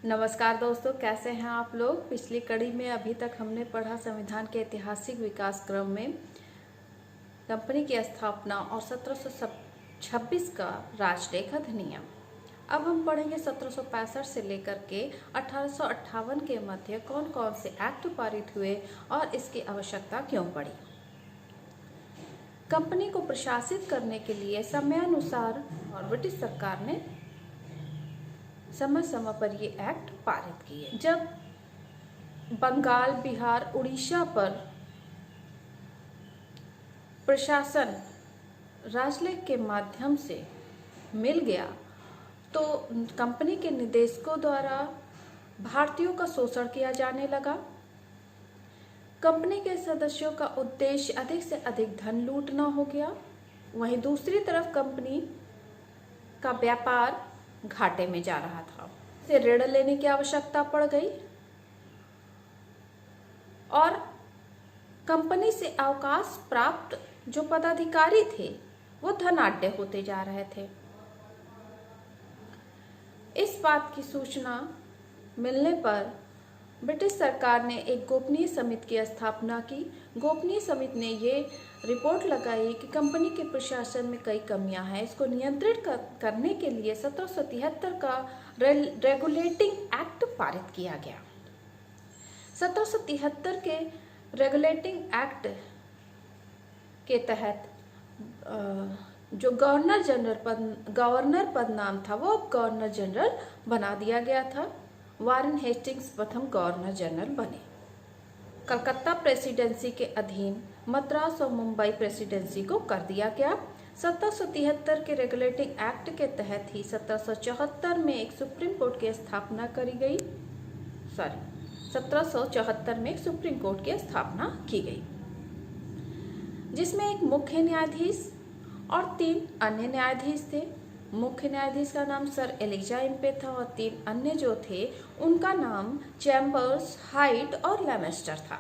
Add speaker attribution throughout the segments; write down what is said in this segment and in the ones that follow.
Speaker 1: नमस्कार दोस्तों, कैसे हैं आप लोग। पिछली कड़ी में अभी तक हमने पढ़ा संविधान के ऐतिहासिक विकास क्रम में कंपनी की स्थापना और 1726 का राजलेख अधिनियम। अब हम पढ़ेंगे 1765 से लेकर के 1858 के मध्य कौन कौन से एक्ट पारित हुए और इसकी आवश्यकता क्यों पड़ी। कंपनी को प्रशासित करने के लिए समयानुसार और ब्रिटिश सरकार ने समय समय पर ये एक्ट पारित किए। जब बंगाल, बिहार, उड़ीसा पर प्रशासन राजलेख के माध्यम से मिल गया तो कंपनी के निदेशकों द्वारा भारतीयों का शोषण किया जाने लगा। कंपनी के सदस्यों का उद्देश्य अधिक से अधिक धन लूटना हो गया। वहीं दूसरी तरफ कंपनी का व्यापार घाटे में जा रहा था। से ऋण लेने की आवश्यकता पड़ गई और कंपनी से अवकाश प्राप्त जो पदाधिकारी थे वो धनाढ्य होते जा रहे थे। इस बात की सूचना मिलने पर ब्रिटिश सरकार ने एक गोपनीय समिति की स्थापना की। गोपनीय समिति ने ये रिपोर्ट लगाई कि कंपनी के प्रशासन में कई कमियां हैं। इसको नियंत्रित करने के लिए 1773 का रेगुलेटिंग एक्ट पारित किया गया। 1773 के रेगुलेटिंग एक्ट के तहत जो गवर्नर पद नाम था वो गवर्नर जनरल बना दिया गया था। वारेन हेस्टिंग्स प्रथम गवर्नर जनरल बने। कलकत्ता प्रेसिडेंसी के अधीन मद्रास और मुंबई प्रेसिडेंसी को कर दिया गया। 1773 के रेगुलेटिंग एक्ट के तहत ही 1774 में एक सुप्रीम कोर्ट की स्थापना करी गई। 1774 में एक सुप्रीम कोर्ट की स्थापना की गई, जिसमें एक मुख्य न्यायाधीश और 3 अन्य न्यायाधीश थे। मुख्य न्यायाधीश का नाम सर एलिजा इम्पे था और 3 अन्य जो थे उनका नाम चैम्बर्स, हाइट और लेमेस्टर था।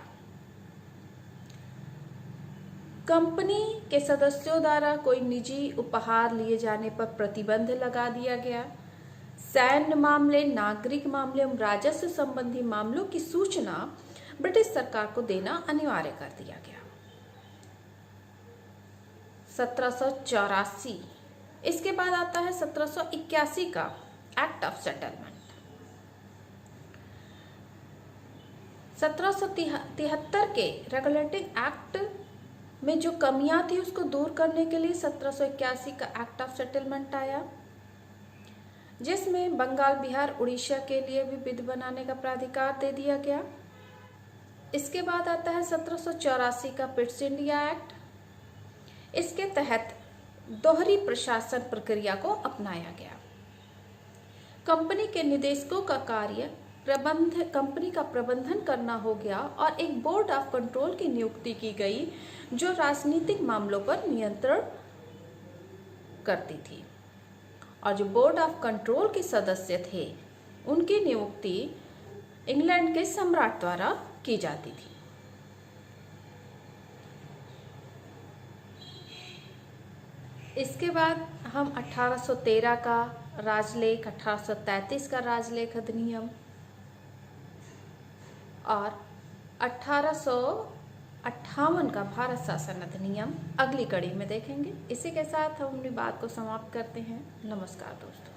Speaker 1: कंपनी के सदस्यों द्वारा कोई निजी उपहार लिए जाने पर प्रतिबंध लगा दिया गया। सैन्य मामले, नागरिक मामले एवं राजस्व संबंधी मामलों की सूचना ब्रिटिश सरकार को देना अनिवार्य कर दिया गया। 1784 इसके बाद आता है 1781 का एक्ट ऑफ सेटलमेंट। 1773 के रेगुलेटिंग एक्ट में जो कमियां थी उसको दूर करने के लिए 1781 का एक्ट ऑफ सेटलमेंट आया, जिसमें बंगाल, बिहार, उड़ीसा के लिए भी विधि बनाने का प्राधिकार दे दिया गया। इसके बाद आता है 1784 का पिट्स इंडिया एक्ट। इसके तहत दोहरी प्रशासन प्रक्रिया को अपनाया गया। कंपनी के निदेशकों का कार्य कंपनी का प्रबंधन करना हो गया और एक बोर्ड ऑफ कंट्रोल की नियुक्ति की गई जो राजनीतिक मामलों पर नियंत्रण करती थी। और जो बोर्ड ऑफ कंट्रोल के सदस्य थे उनकी नियुक्ति इंग्लैंड के सम्राट द्वारा की जाती थी। इसके बाद हम 1813 का राजलेख, 1833 का राजलेख अधिनियम और 1858 का भारत शासन अधिनियम अगली कड़ी में देखेंगे। इसी के साथ हम अपनी बात को समाप्त करते हैं। नमस्कार दोस्तों।